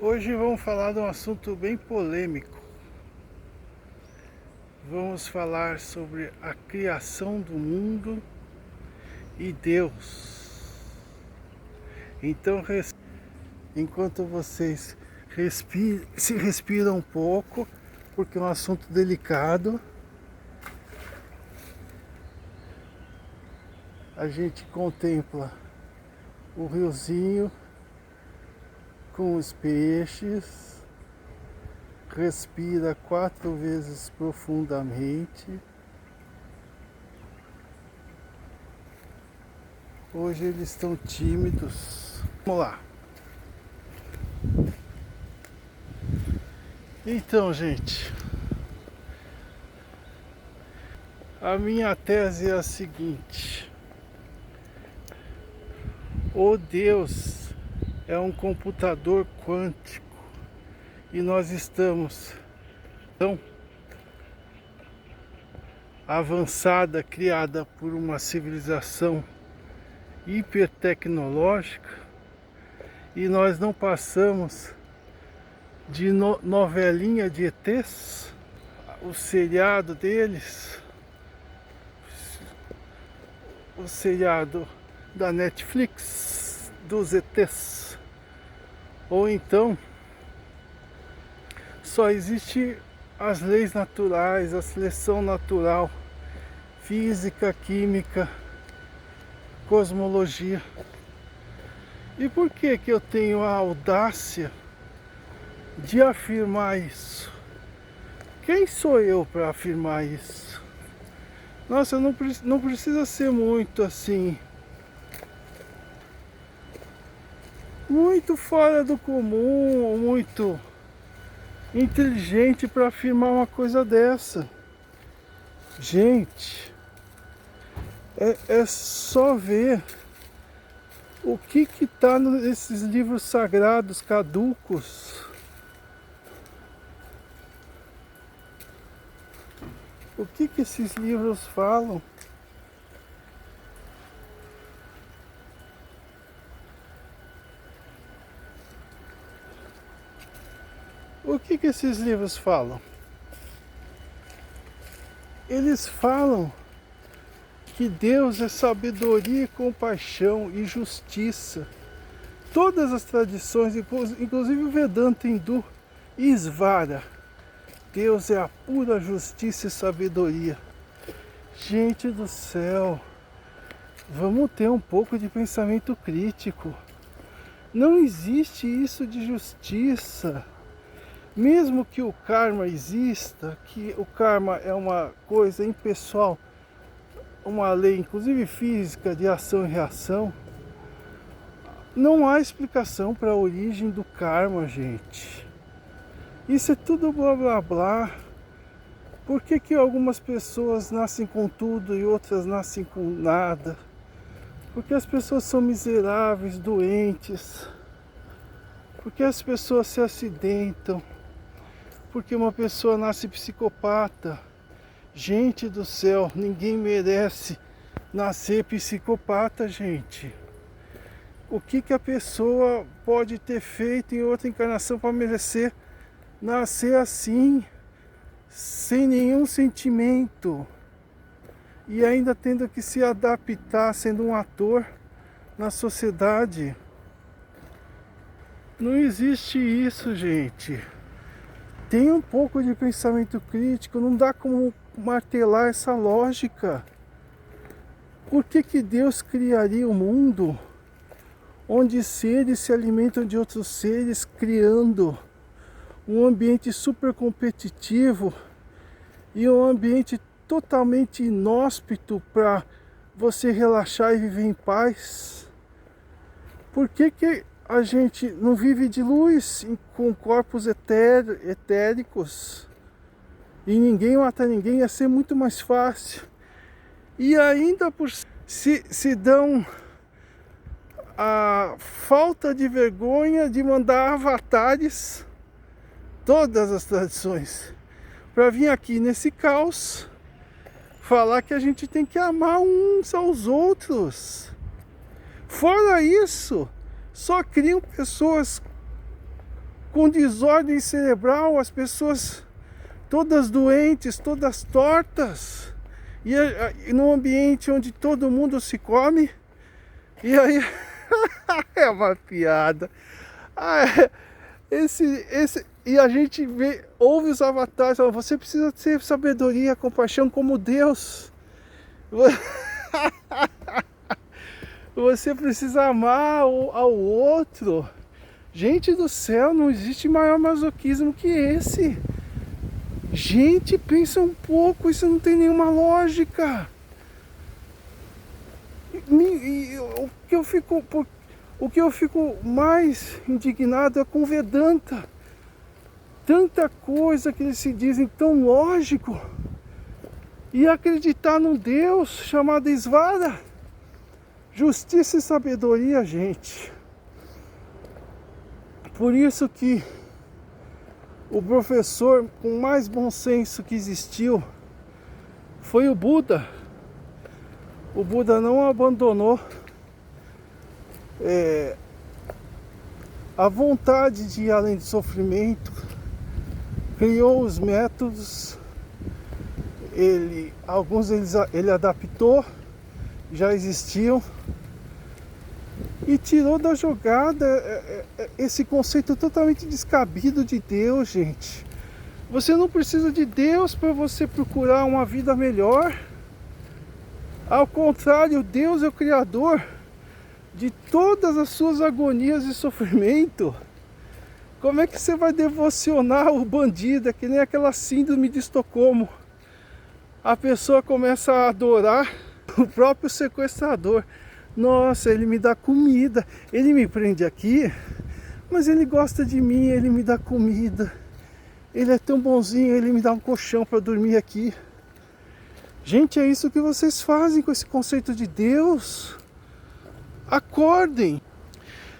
Hoje vamos falar de um assunto bem polêmico. Vamos falar sobre a criação do mundo e Deus. Então, enquanto vocês se respiram um pouco, porque é um assunto delicado, a gente contempla o riozinho com os peixes, respira 4 vezes profundamente. Hoje eles estão tímidos. Vamos lá. Então, gente, a minha tese é a seguinte: o Deus é um computador quântico e nós estamos tão avançada, criada por uma civilização hipertecnológica, e nós não passamos de novelinha de ETs, o seriado deles, o seriado da Netflix dos ETs, ou então só existe as leis naturais, a seleção natural, física, química, cosmologia. E por que eu tenho a audácia de afirmar isso? Quem sou eu para afirmar isso? Nossa, não precisa ser muito assim, muito fora do comum, muito inteligente para afirmar uma coisa dessa. Gente, é só ver o que está nesses livros sagrados caducos. O que esses livros falam? O que esses livros falam? Eles falam que Deus é sabedoria, compaixão e justiça. Todas as tradições, inclusive o Vedanta hindu, Isvara, Deus é a pura justiça e sabedoria. Gente do céu, vamos ter um pouco de pensamento crítico. Não existe isso de justiça. Mesmo que o karma exista, que o karma é uma coisa impessoal, uma lei inclusive física de ação e reação, não há explicação para a origem do karma, gente. Isso é tudo blá blá blá. Por que algumas pessoas nascem com tudo e outras nascem com nada? Porque as pessoas são miseráveis, doentes. Porque as pessoas se acidentam. Porque uma pessoa nasce psicopata. Gente do céu, ninguém merece nascer psicopata, gente. O que a pessoa pode ter feito em outra encarnação para merecer nascer assim, sem nenhum sentimento, e ainda tendo que se adaptar, sendo um ator na sociedade? Não existe isso, gente. Tem um pouco de pensamento crítico, não dá como martelar essa lógica. Por que Deus criaria um mundo onde seres se alimentam de outros seres, criando um ambiente super competitivo e um ambiente totalmente inóspito para você relaxar e viver em paz? Por que a gente não vive de luz com corpos etéricos e ninguém mata ninguém? Ia ser muito mais fácil. E ainda se dão a falta de vergonha de mandar avatares, todas as tradições, para vir aqui nesse caos falar que a gente tem que amar uns aos outros. Fora isso, só criam pessoas com desordem cerebral, as pessoas todas doentes, todas tortas, e num ambiente onde todo mundo se come, e aí é uma piada. E a gente ouve os avatares, fala, você precisa ter sabedoria, compaixão como Deus. Você precisa amar ao outro. Gente do céu, não existe maior masoquismo que esse. Gente, pensa um pouco, isso não tem nenhuma lógica. O que eu fico mais indignado é com o Vedanta. Tanta coisa que eles se dizem tão lógico. E acreditar num Deus chamado Isvara. Justiça e sabedoria, gente. Por isso que o professor com mais bom senso que existiu foi o Buda. O Buda não abandonou a vontade de ir além do sofrimento, criou os métodos, alguns ele adaptou, já existiam, e tirou da jogada esse conceito totalmente descabido de Deus, gente. Você não precisa de Deus para você procurar uma vida melhor. Ao contrário, Deus é o Criador de todas as suas agonias e sofrimento. Como é que você vai devocionar o bandido? É que nem aquela síndrome de Estocolmo. A pessoa começa a adorar o próprio sequestrador. Nossa, ele me dá comida, ele me prende aqui, mas ele gosta de mim, ele me dá comida. Ele é tão bonzinho, ele me dá um colchão para dormir aqui. Gente, é isso que vocês fazem com esse conceito de Deus. Acordem.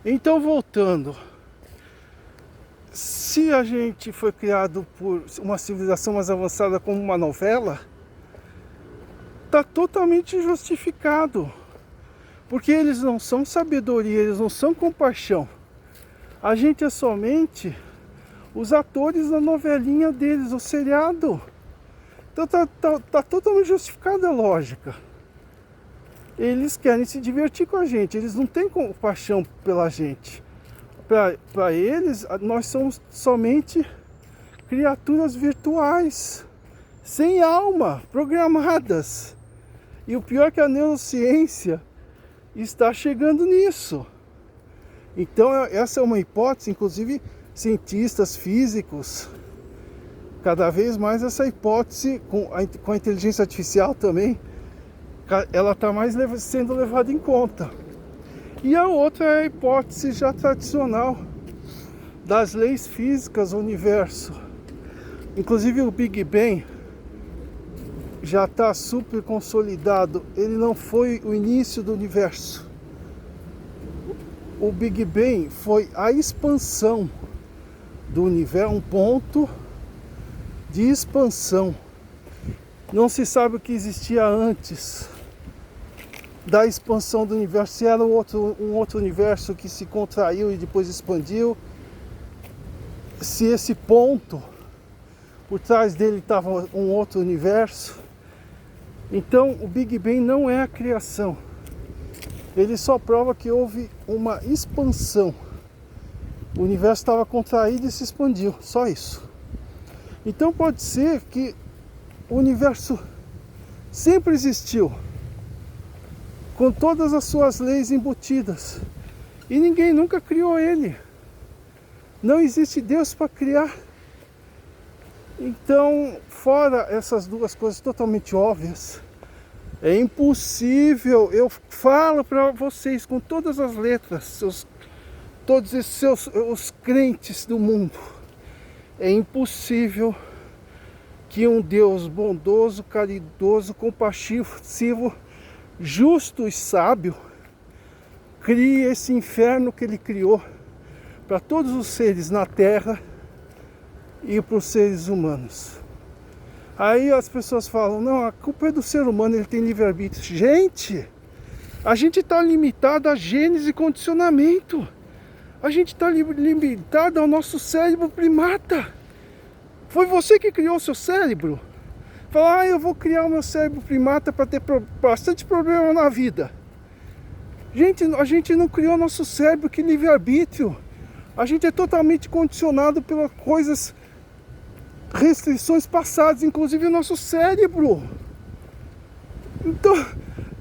Então, voltando. Se a gente foi criado por uma civilização mais avançada como uma novela, está totalmente justificado. Porque eles não são sabedoria, eles não são compaixão. A gente é somente os atores da novelinha deles, o seriado. Então tá totalmente justificada a lógica. Eles querem se divertir com a gente, eles não têm compaixão pela gente. Para eles, nós somos somente criaturas virtuais, sem alma, programadas. E o pior é que a neurociência está chegando nisso. Então essa é uma hipótese, inclusive cientistas físicos, cada vez mais essa hipótese com a inteligência artificial também, ela está mais sendo levada em conta. E a outra é a hipótese já tradicional das leis físicas do universo. Inclusive o Big Bang já está super consolidado. Ele não foi o início do universo. O Big Bang foi a expansão do universo, um ponto de expansão. Não se sabe o que existia antes da expansão do universo, se era um outro universo que se contraiu e depois expandiu, se esse ponto por trás dele estava um outro universo. Então o Big Bang não é a criação, ele só prova que houve uma expansão. O universo estava contraído e se expandiu, só isso. Então pode ser que o universo sempre existiu, com todas as suas leis embutidas, e ninguém nunca criou ele. Não existe Deus para criar. Então, fora essas duas coisas totalmente óbvias, é impossível, eu falo para vocês com todas as letras, todos os crentes do mundo, é impossível que um Deus bondoso, caridoso, compassivo, justo e sábio crie esse inferno que ele criou para todos os seres na terra e para os seres humanos. Aí as pessoas falam, não, a culpa é do ser humano, ele tem livre-arbítrio. Gente, a gente está limitado a genes e condicionamento. A gente está limitado ao nosso cérebro primata. Foi você que criou o seu cérebro? Falar, eu vou criar o meu cérebro primata para ter bastante problema na vida. Gente, a gente não criou nosso cérebro, que livre-arbítrio. A gente é totalmente condicionado pelas coisas, restrições passadas, inclusive o nosso cérebro. Então,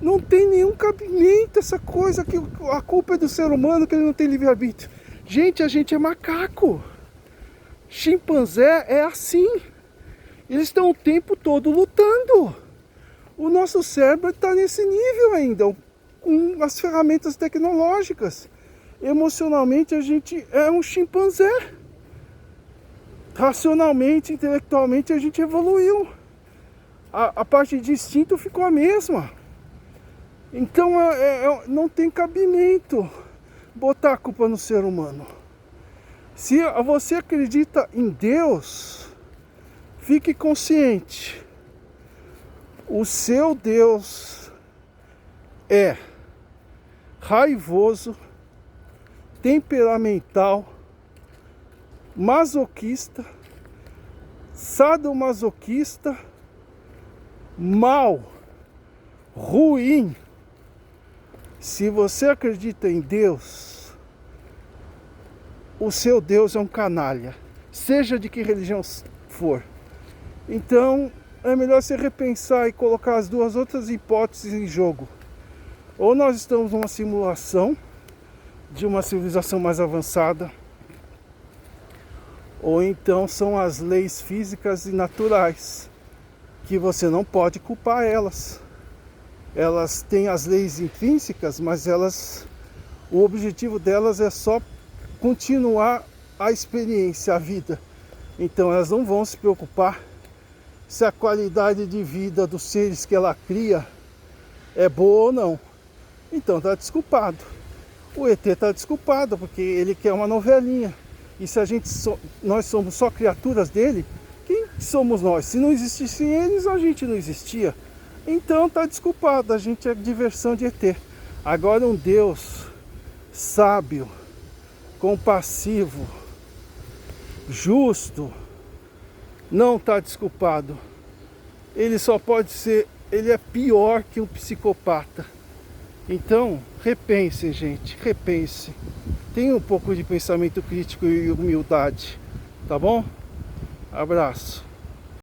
não tem nenhum cabimento essa coisa que a culpa é do ser humano, que ele não tem livre-arbítrio. Gente, a gente é macaco. Chimpanzé é assim. Eles estão o tempo todo lutando. O nosso cérebro está nesse nível ainda, com as ferramentas tecnológicas. Emocionalmente a gente é um chimpanzé. Racionalmente, intelectualmente a gente evoluiu. A parte de instinto ficou a mesma. Então não tem cabimento botar a culpa no ser humano. Se você acredita em Deus, fique consciente. O seu Deus é raivoso, temperamental, masoquista, sadomasoquista, mau, ruim. Se você acredita em Deus, o seu Deus é um canalha, seja de que religião for. Então é melhor você repensar e colocar as duas outras hipóteses em jogo. Ou nós estamos numa simulação de uma civilização mais avançada, ou então são as leis físicas e naturais, que você não pode culpar elas. Elas têm as leis intrínsecas, mas o objetivo delas é só continuar a experiência, a vida. Então elas não vão se preocupar se a qualidade de vida dos seres que ela cria é boa ou não. Então está desculpado. O ET está desculpado, porque ele quer uma novelinha. E se nós somos só criaturas dele, quem somos nós? Se não existissem eles, a gente não existia. Então está desculpado, a gente é diversão de ET. Agora um Deus sábio, compassivo, justo, não está desculpado. Ele só pode ser, ele é pior que um psicopata. Então, repense, gente, repense. Tenha um pouco de pensamento crítico e humildade, tá bom? Abraço.